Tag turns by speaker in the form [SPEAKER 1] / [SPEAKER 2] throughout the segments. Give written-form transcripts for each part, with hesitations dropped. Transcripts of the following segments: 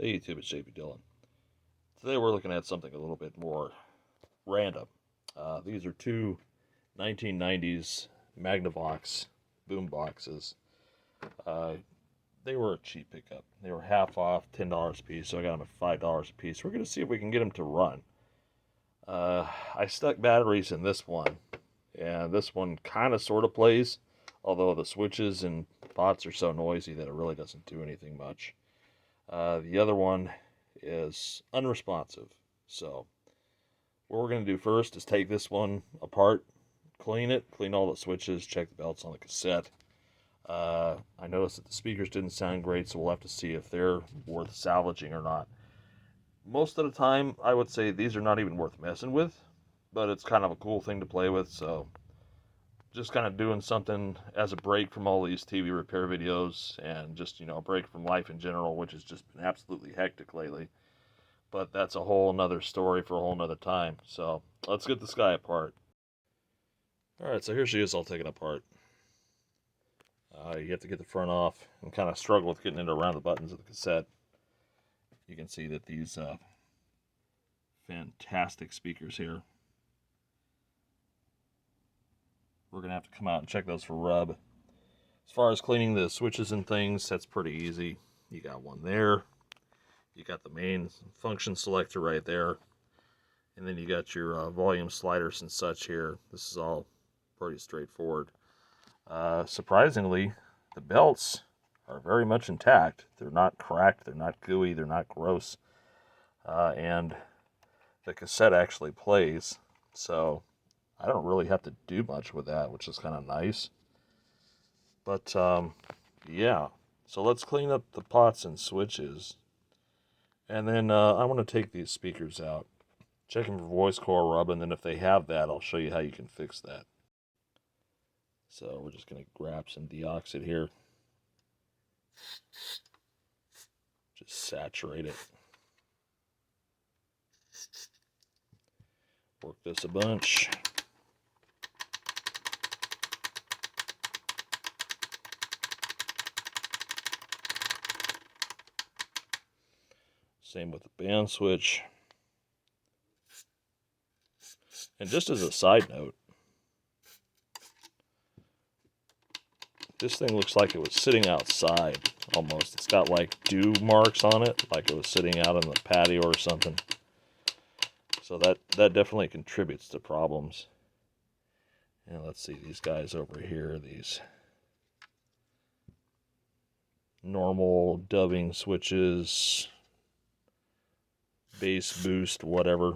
[SPEAKER 1] Hey YouTube, it's JP Dillon. Today we're looking at something a little bit more random. These are two 1990s Magnavox boomboxes. They were a cheap pickup. They were half off, $10 a piece, so I got them at $5 a piece. We're going to see if we can get them to run. I stuck batteries in this one, and this one kind of sort of plays, although the switches and pots are so noisy that it really doesn't do anything much. The other one is unresponsive. So what we're going to do first is take this one apart, clean it, clean all the switches, check the belts on the cassette. I noticed that the speakers didn't sound great, so we'll have to see if they're worth salvaging or not. Most of the time, I would say these are not even worth messing with, but it's kind of a cool thing to play with, so just kind of doing something as a break from all these TV repair videos and just, a break from life in general, which has just been absolutely hectic lately. But that's a whole nother story for a whole nother time. So let's get this guy apart. Alright, so here she is all taken apart. You have to get the front off and kind of struggle with getting it around the buttons of the cassette. You can see that these fantastic speakers here. We're going to have to come out and check those for rub. As far as cleaning the switches and things, that's pretty easy. You got one there. You got the main function selector right there. And then you got your volume sliders and such here. This is all pretty straightforward. Surprisingly, the belts are very much intact. They're not cracked, they're not gooey, they're not gross. And the cassette actually plays. So I don't really have to do much with that, which is kind of nice. But, yeah. So let's clean up the pots and switches. And then I want to take these speakers out. Check them for voice coil rub, and then if they have that, I'll show you how you can fix that. So we're just going to grab some deoxit here. Just saturate it. Work this a bunch. Same with the band switch. And just as a side note, this thing looks like it was sitting outside almost. It's got like dew marks on it, like it was sitting out in the patio or something. So that definitely contributes to problems. And let's see, these guys over here, these normal dubbing switches, bass boost, whatever,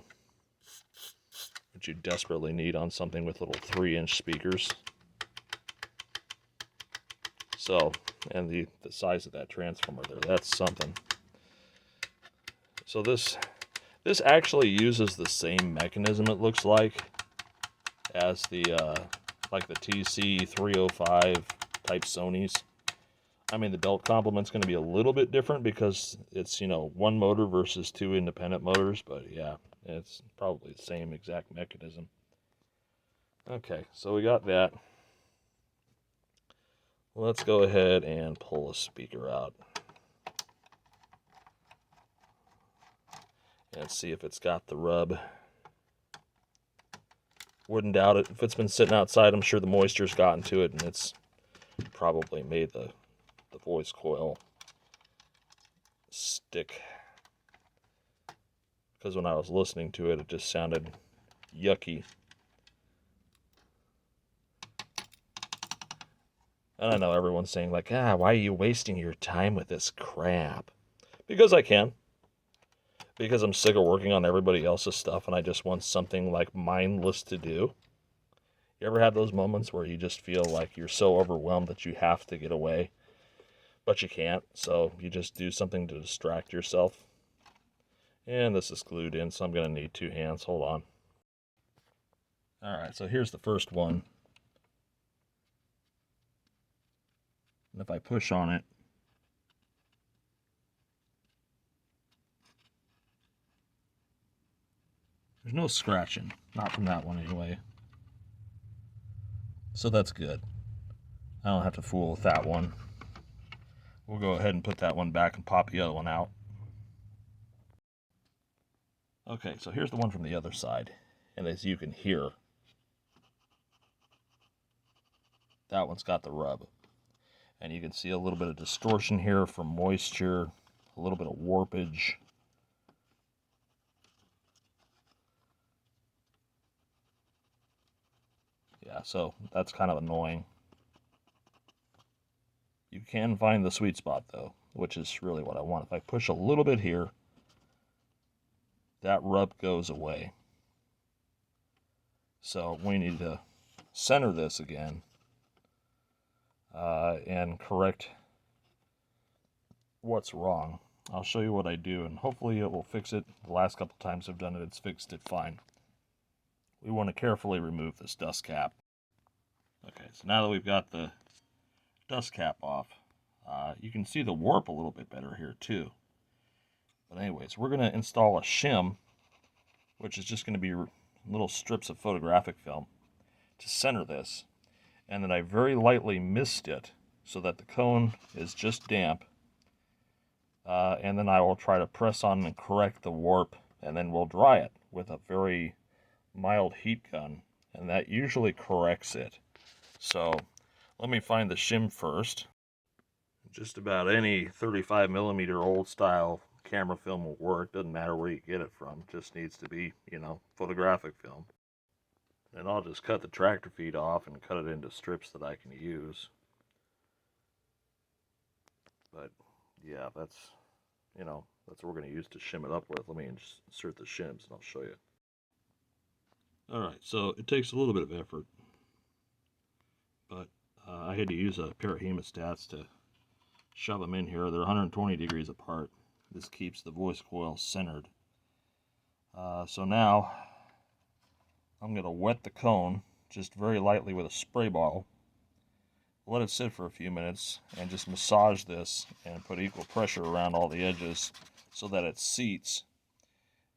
[SPEAKER 1] which you desperately need on something with little 3-inch speakers. So, and the size of that transformer there, that's something. So this actually uses the same mechanism, it looks like, as the like the TC305 type Sonys. I mean, the belt complement's going to be a little bit different because it's, one motor versus 2 independent motors, but yeah, it's probably the same exact mechanism. Okay, so we got that. Let's go ahead and pull a speaker out and see if it's got the rub. Wouldn't doubt it. If it's been sitting outside, I'm sure the moisture's gotten to it and it's probably made the voice coil stick. Because when I was listening to it, it just sounded yucky. And I know everyone's saying like, why are you wasting your time with this crap? Because I can. Because I'm sick of working on everybody else's stuff and I just want something like mindless to do. You ever have those moments where you just feel like you're so overwhelmed that you have to get away, but you can't, so you just do something to distract yourself? And this is glued in, so I'm going to need 2 hands. Hold on. Alright, so here's the first one. And if I push on it, there's no scratching. Not from that one anyway. So that's good. I don't have to fool with that one. We'll go ahead and put that one back and pop the other one out. Okay, so here's the one from the other side. And as you can hear, that one's got the rub. And you can see a little bit of distortion here from moisture, a little bit of warpage. Yeah, so that's kind of annoying. You can find the sweet spot though, which is really what I want. If I push a little bit here, that rub goes away. So we need to center this again and correct what's wrong. I'll show you what I do, and hopefully it will fix it. The last couple times I've done it, it's fixed it fine. We want to carefully remove this dust cap. Okay, so now that we've got the dust cap off, you can see the warp a little bit better here too. But anyways, we're going to install a shim, which is just going to be little strips of photographic film to center this. And then I very lightly mist it so that the cone is just damp. And then I will try to press on and correct the warp, and then we'll dry it with a very mild heat gun, and that usually corrects it. So let me find the shim first. Just about any 35mm old style camera film will work. Doesn't matter where you get it from. It just needs to be, photographic film. And I'll just cut the tractor feed off and cut it into strips that I can use. But yeah, that's what we're going to use to shim it up with. Let me just insert the shims and I'll show you. Alright, so it takes a little bit of effort, but I had to use a pair of hemostats to shove them in here. They're 120 degrees apart. This keeps the voice coil centered. So now I'm going to wet the cone just very lightly with a spray bottle. Let it sit for a few minutes and just massage this and put equal pressure around all the edges so that it seats.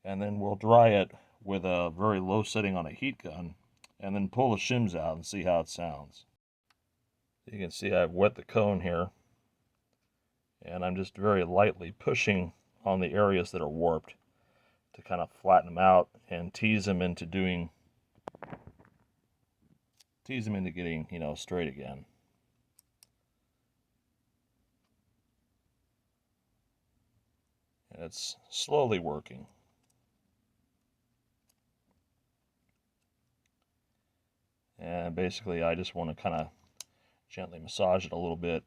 [SPEAKER 1] And then we'll dry it with a very low setting on a heat gun and then pull the shims out and see how it sounds. You can see I've wet the cone here, and I'm just very lightly pushing on the areas that are warped to kind of flatten them out and tease them into getting, straight again. And it's slowly working. And basically I just want to kind of gently massage it a little bit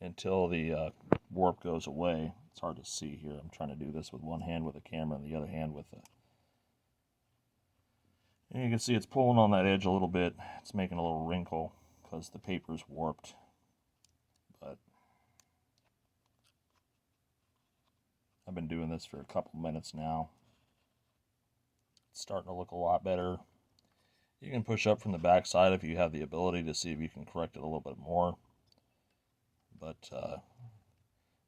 [SPEAKER 1] until the warp goes away. It's hard to see here. I'm trying to do this with one hand with the camera and the other hand with the... And you can see it's pulling on that edge a little bit. It's making a little wrinkle because the paper's warped. But I've been doing this for a couple minutes now. It's starting to look a lot better. You can push up from the back side if you have the ability to see if you can correct it a little bit more. But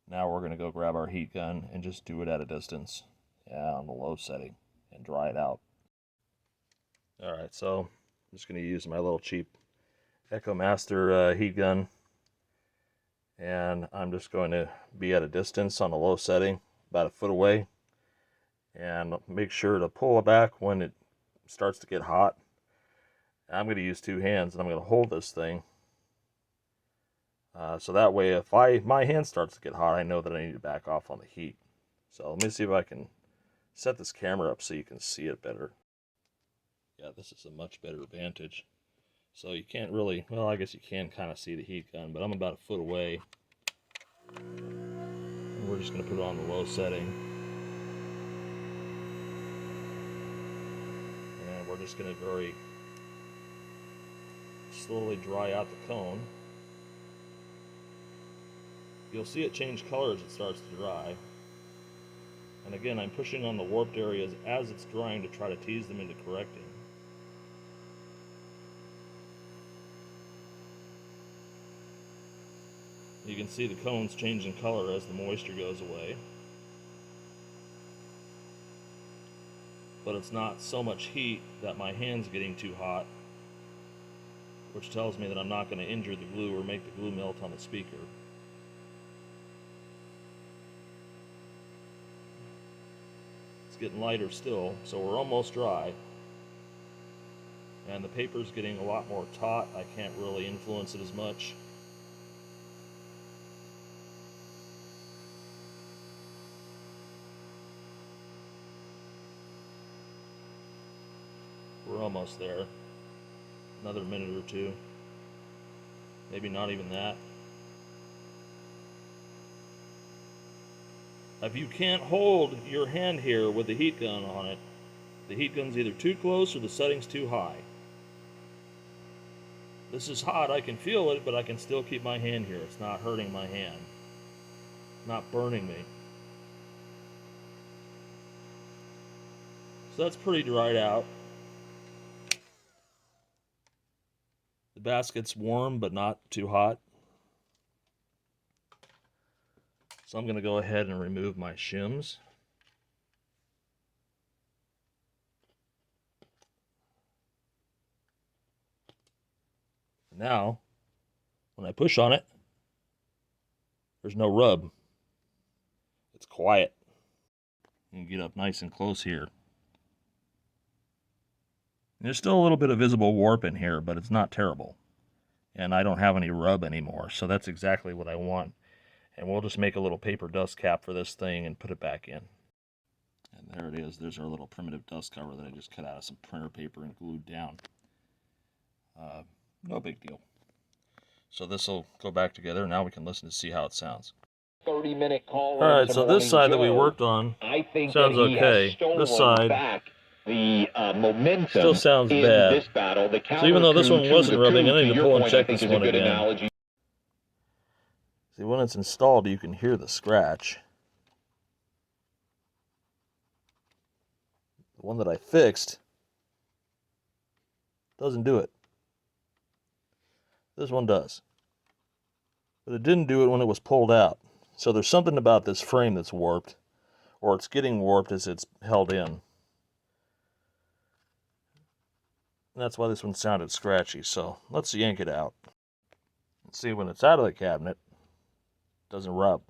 [SPEAKER 1] now we're going to go grab our heat gun and just do it at a distance, on the low setting, and dry it out. Alright, so I'm just going to use my little cheap Echo Master heat gun. And I'm just going to be at a distance on a low setting, about a foot away. And make sure to pull it back when it starts to get hot. I'm going to use two hands, and I'm going to hold this thing. So that way, if my hand starts to get hot, I know that I need to back off on the heat. So let me see if I can set this camera up so you can see it better. Yeah, this is a much better vantage. So you can't really, well, I guess you can kind of see the heat gun, but I'm about a foot away. And we're just going to put it on the low setting. And we're just going to very slowly dry out the cone. You'll see it change color as it starts to dry. And again, I'm pushing on the warped areas as it's drying to try to tease them into correcting. You can see the cones changing color as the moisture goes away. But it's not so much heat that my hand's getting too hot, which tells me that I'm not going to injure the glue or make the glue melt on the speaker. It's getting lighter still, so we're almost dry. And the paper's getting a lot more taut. I can't really influence it as much. We're almost there. Another minute or two. Maybe not even that. If you can't hold your hand here with the heat gun on it, the heat gun's either too close or the setting's too high. This is hot, I can feel it, but I can still keep my hand here. It's not hurting my hand. Not burning me. So that's pretty dried out. The basket's warm, but not too hot. So I'm going to go ahead and remove my shims. Now, when I push on it, there's no rub. It's quiet. You can get up nice and close here. There's still a little bit of visible warp in here, but it's not terrible. And I don't have any rub anymore, so that's exactly what I want. And we'll just make a little paper dust cap for this thing and put it back in. And there it is. There's our little primitive dust cover that I just cut out of some printer paper and glued down. No big deal. So this will go back together. Now we can listen to see how it sounds.
[SPEAKER 2] 30-minute call.
[SPEAKER 1] All right, so this side that we worked on sounds okay. This side
[SPEAKER 2] the momentum
[SPEAKER 1] still sounds
[SPEAKER 2] in
[SPEAKER 1] bad.
[SPEAKER 2] This battle. The
[SPEAKER 1] So even though this one wasn't rubbing, I need to pull and check this one again.
[SPEAKER 2] Analogy.
[SPEAKER 1] See, when it's installed, you can hear the scratch. The one that I fixed doesn't do it. This one does. But it didn't do it when it was pulled out. So there's something about this frame that's warped, or it's getting warped as it's held in. And that's why this one sounded scratchy. So let's yank it out. And see, when it's out of the cabinet, it doesn't rub.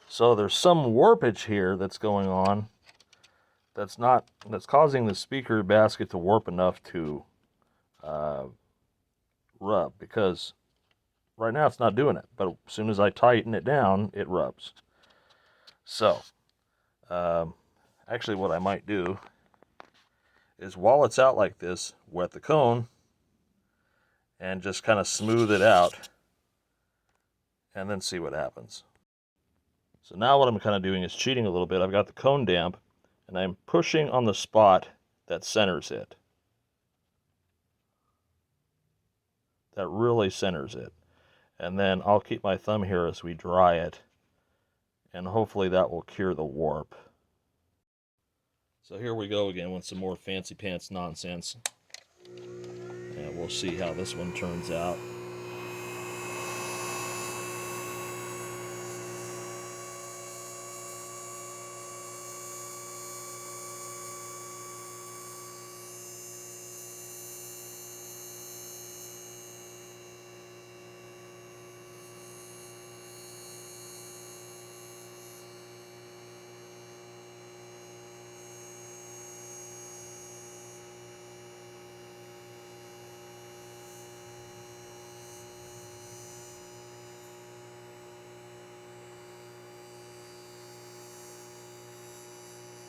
[SPEAKER 1] So there's some warpage here that's going on that's causing the speaker basket to warp enough to rub, because right now it's not doing it, but as soon as I tighten it down, it rubs. So, actually what I might do is, while it's out like this, wet the cone and just kind of smooth it out and then see what happens. So now what I'm kind of doing is cheating a little bit. I've got the cone damp and I'm pushing on the spot that centers it. That really centers it. And then I'll keep my thumb here as we dry it, and hopefully that will cure the warp. So here we go again with some more fancy pants nonsense. And we'll see how this one turns out.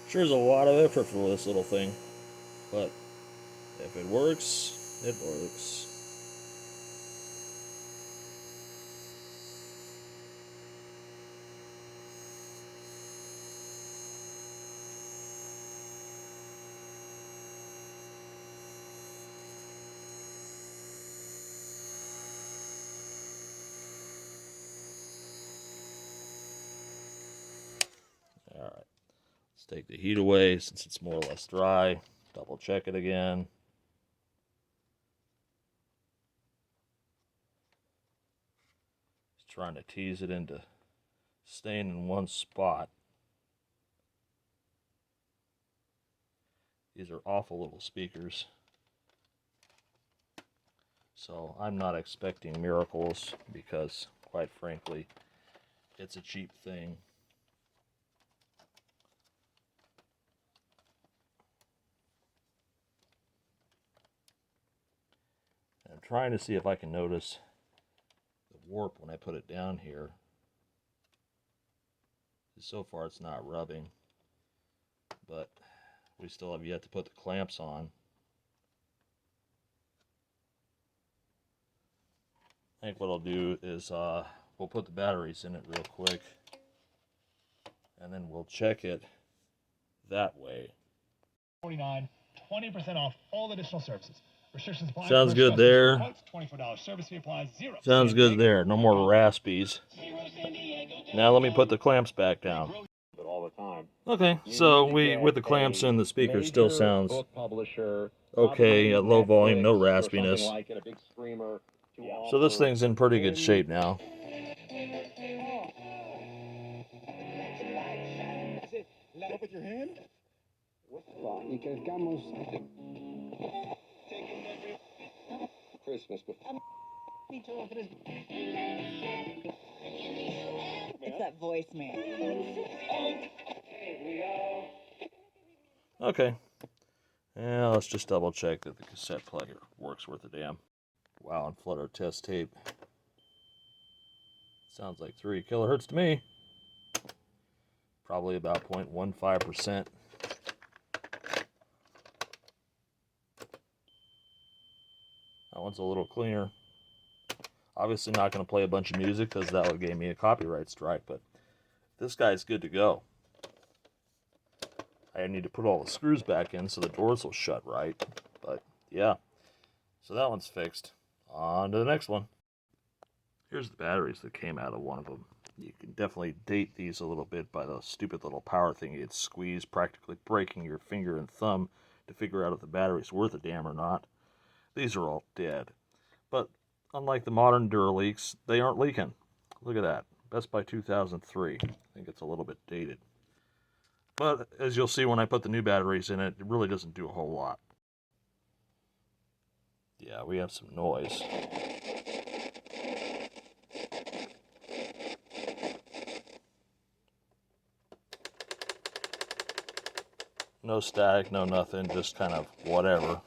[SPEAKER 1] Sure is a lot of effort for this little thing, but if it works, it works. All right. Let's take the heat away since it's more or less dry. Double check it again. Just trying to tease it into staying in one spot. These are awful little speakers. So I'm not expecting miracles because, quite frankly, it's a cheap thing. trying to see if I can notice the warp when I put it down here. So far it's not rubbing, but we still have yet to put the clamps on. I think what I'll do is we'll put the batteries in it real quick, and then we'll check it that way.
[SPEAKER 3] 49, 20% off all additional services. Restrictions apply.
[SPEAKER 1] Sounds good there.
[SPEAKER 3] $24 service fee applies. Zero.
[SPEAKER 1] Sounds good there. No more raspies. Now let me put the clamps back down.
[SPEAKER 2] all the time.
[SPEAKER 1] Okay, so with the clamps in, the speaker still sounds okay at low volume, no raspiness. So this thing's in pretty good shape now.
[SPEAKER 3] With your hand? Christmas.
[SPEAKER 4] It's that voice, man.
[SPEAKER 1] Okay. Yeah, let's just double check that the cassette player works worth a damn. Wow, and flutter test tape. Sounds like 3 kilohertz to me. Probably about 0.15%. That one's a little cleaner. Obviously not going to play a bunch of music because that would give me a copyright strike, but this guy's good to go. I need to put all the screws back in so the doors will shut right, but yeah. So that one's fixed. On to the next one. Here's the batteries that came out of one of them. You can definitely date these a little bit by the stupid little power thing you'd squeeze, practically breaking your finger and thumb to figure out if the battery's worth a damn or not. These are all dead. But unlike the modern Duraleaks, they aren't leaking. Look at that. Best Buy 2003. I think it's a little bit dated. But as you'll see when I put the new batteries in it, it really doesn't do a whole lot. Yeah, we have some noise. No static, no nothing, just kind of whatever.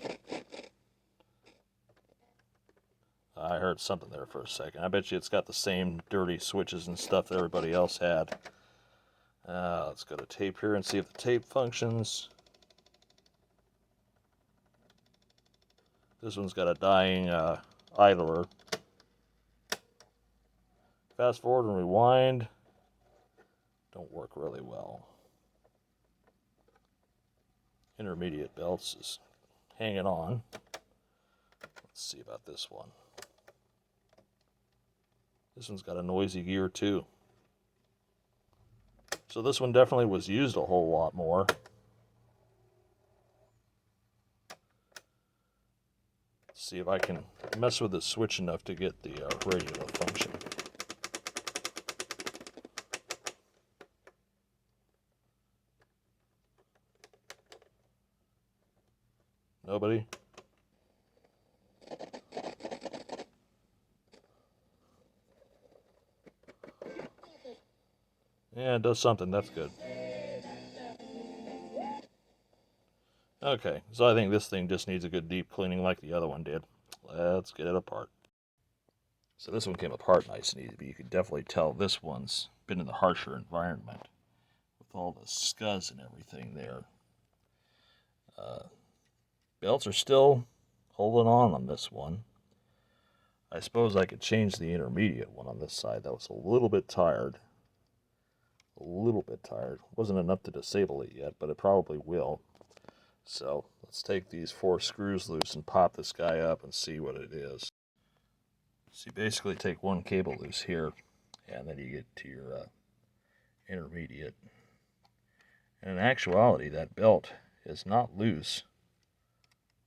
[SPEAKER 1] I heard something there for a second. I bet you it's got the same dirty switches and stuff that everybody else had. Let's go to tape here and see if the tape functions. This one's got a dying idler. Fast forward and rewind. Don't work really well. Intermediate belts is hanging on. Let's see about this one. This one's got a noisy gear too. So this one definitely was used a whole lot more. Let's see if I can mess with the switch enough to get the radio to function. Nobody? Yeah, it does something. That's good. Okay, so I think this thing just needs a good deep cleaning like the other one did. Let's get it apart. So this one came apart nice and easy, but you can definitely tell this one's been in the harsher environment with all the scuzz and everything there. Belts are still holding on this one. I suppose I could change the intermediate one on this side. That was a little bit tired. Wasn't enough to disable it yet, but it probably will. So let's take these 4 screws loose and pop this guy up and see what it is. So you basically take one cable loose here, and then you get to your intermediate. And in actuality, that belt is not loose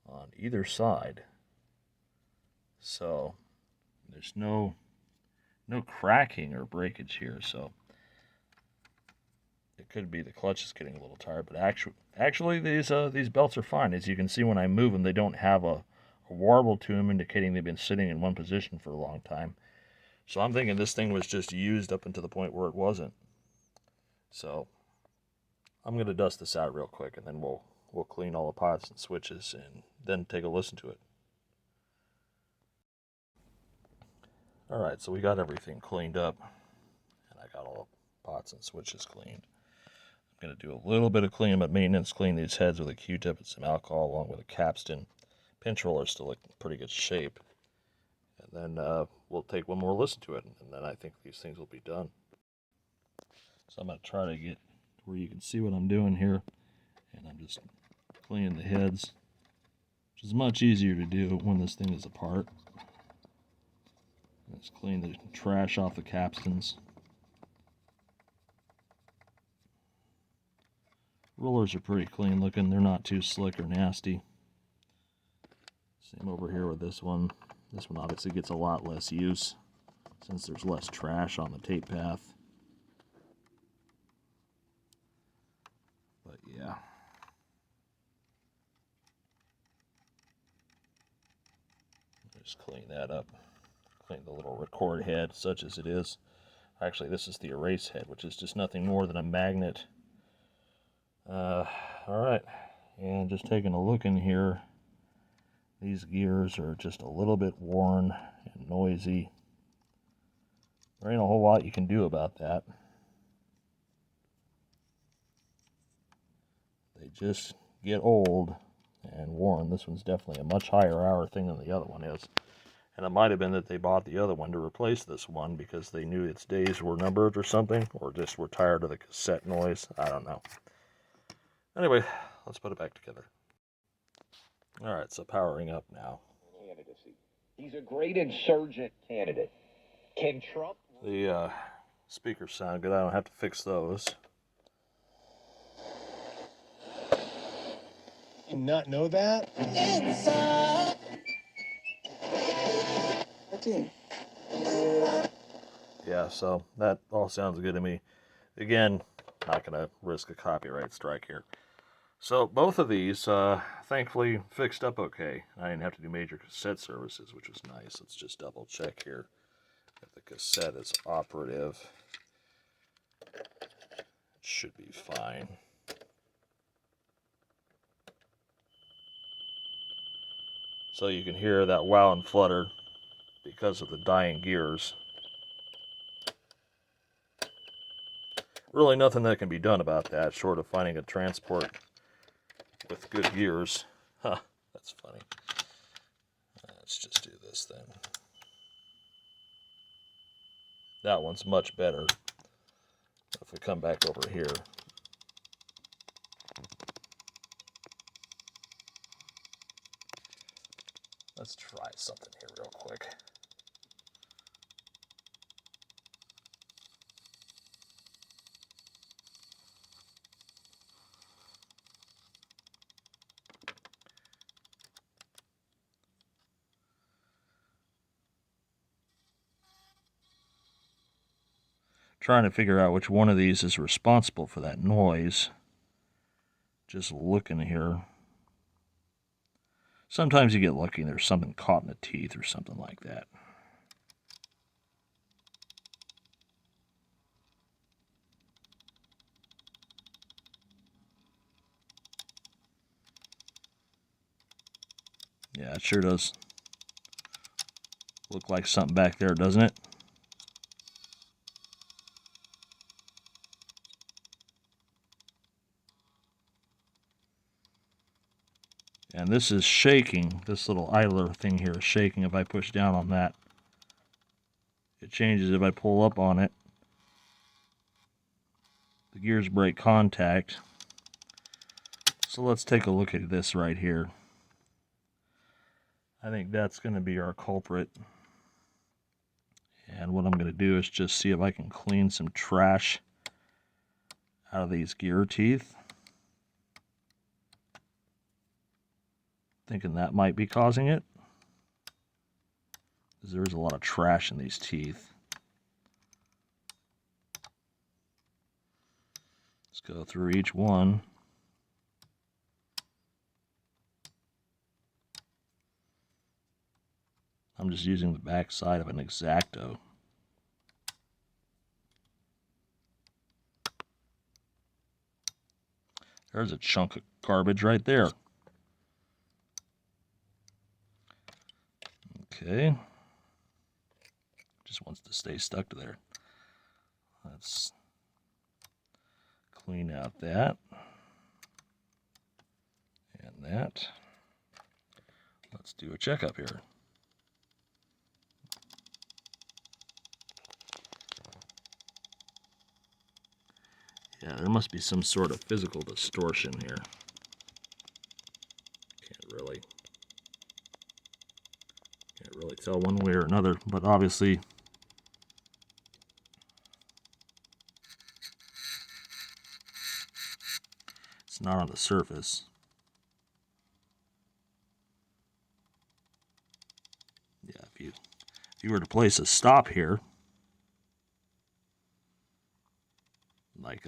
[SPEAKER 1] on either side. So there's no cracking or breakage here, so it could be the clutch is getting a little tired, but actually these belts are fine. As you can see when I move them, they don't have a warble to them, indicating they've been sitting in one position for a long time. So I'm thinking this thing was just used up until the point where it wasn't. So I'm going to dust this out real quick, and then we'll clean all the pots and switches and then take a listen to it. Alright, so we got everything cleaned up, and I got all the pots and switches cleaned. I'm going to do a little bit of cleanup and maintenance, clean these heads with a Q-tip and some alcohol along with a capstan. Pinch roller still in pretty good shape. And then we'll take one more listen to it, and then I think these things will be done. So I'm going to try to get where you can see what I'm doing here, and I'm just cleaning the heads, which is much easier to do when this thing is apart. Let's clean the trash off the capstans. Rollers are pretty clean looking, they're not too slick or nasty. Same over here with this one. This one obviously gets a lot less use since there's less trash on the tape path. But yeah. Just clean that up. Clean the little record head, such as it is. Actually, this is the erase head, which is just nothing more than a magnet. Alright, and just taking a look in here, these gears are just a little bit worn and noisy. There ain't a whole lot you can do about that. They just get old and worn. This one's definitely a much higher hour thing than the other one is. And it might have been that they bought the other one to replace this one because they knew its days were numbered or something, or just were tired of the cassette noise. I don't know. Anyway, let's put it back together. Alright, so powering up now.
[SPEAKER 2] Candidacy. He's a great insurgent candidate. Can Trump?
[SPEAKER 1] The speakers sound good. I don't have to fix those.
[SPEAKER 3] You not know that?
[SPEAKER 1] Yeah, so that all sounds good to me. Again, not going to risk a copyright strike here. So both of these, thankfully, fixed up okay. I didn't have to do major cassette services, which was nice. Let's just double check here if the cassette is operative. It should be fine. So you can hear that wow and flutter because of the dying gears. Really nothing that can be done about that, short of finding a transport with good gears. Huh, that's funny. Let's just do this then. That one's much better. If we come back over here. Let's try something here real quick. Trying to figure out which one of these is responsible for that noise. Just looking here. Sometimes you get lucky and there's something caught in the teeth or something like that. Yeah, it sure does look like something back there, doesn't it? And this is shaking. This little idler thing here is shaking if I push down on that. It changes if I pull up on it. The gears break contact. So let's take a look at this right here. I think that's going to be our culprit. And what I'm going to do is just see if I can clean some trash out of these gear teeth. Thinking that might be causing it, because there's a lot of trash in these teeth. Let's go through each one. I'm just using the back side of an X-Acto. There's a chunk of garbage right there. Okay. just wants to stay stuck to there. Let's clean out that and that. Let's do a checkup here. Yeah, there must be some sort of physical distortion here. Can't really tell one way or another, but obviously it's not on the surface. Yeah, if you were to place a stop here, like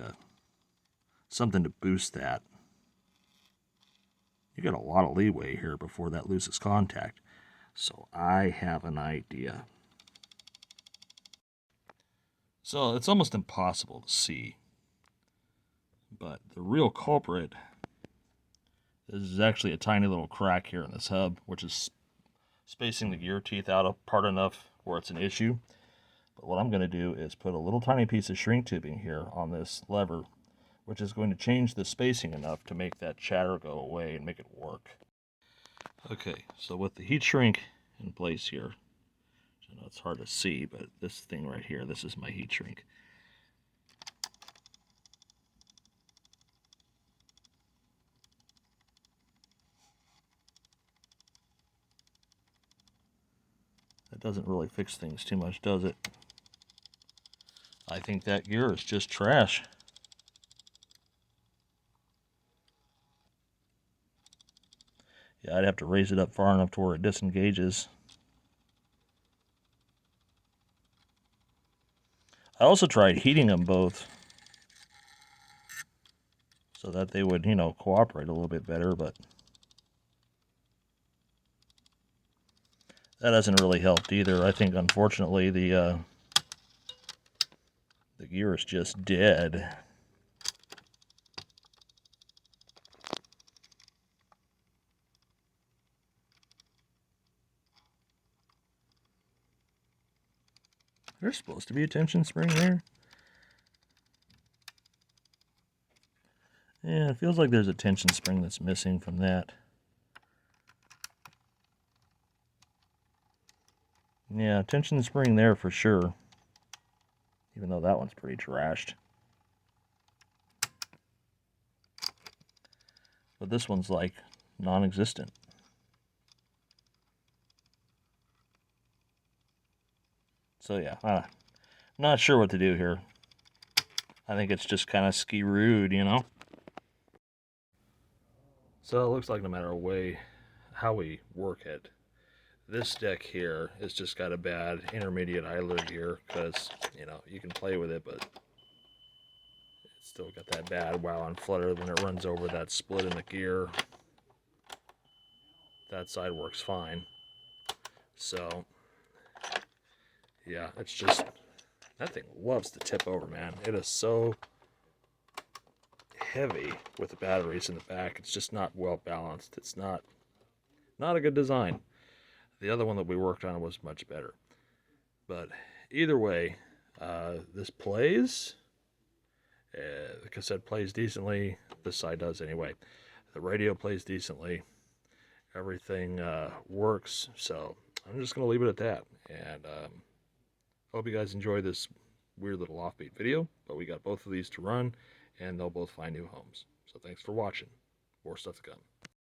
[SPEAKER 1] something to boost that, you got a lot of leeway here before that loses contact. So I have an idea. So it's almost impossible to see, but the real culprit is actually a tiny little crack here in this hub, which is spacing the gear teeth out apart enough where it's an issue. But what I'm going to do is put a little tiny piece of shrink tubing here on this lever, which is going to change the spacing enough to make that chatter go away and make it work. Okay, so with the heat shrink in place here, I know it's hard to see, but this thing right here, this is my heat shrink. That doesn't really fix things too much, does it? I think that gear is just trash. Yeah, I'd have to raise it up far enough to where it disengages. I also tried heating them both so that they would, cooperate a little bit better, but that hasn't really helped either. I think, unfortunately, the gear is just dead. There's supposed to be a tension spring there. Yeah, it feels like there's a tension spring that's missing from that. Yeah, tension spring there for sure. Even though that one's pretty trashed. But this one's like non-existent. So yeah, I'm not sure what to do here. I think it's just kind of ski-rude, So it looks like no matter how we work it, this deck here has just got a bad intermediate idler gear because, you can play with it, but it's still got that bad wow on flutter when it runs over that split in the gear. That side works fine. So, yeah, it's just, that thing loves to tip over, man. It is so heavy with the batteries in the back. It's just not well balanced. It's not a good design. The other one that we worked on was much better. But either way, this plays. The cassette plays decently. This side does anyway. The radio plays decently. Everything works. So I'm just going to leave it at that. And hope you guys enjoy this weird little offbeat video. But we got both of these to run, and they'll both find new homes. So thanks for watching. More stuff to come.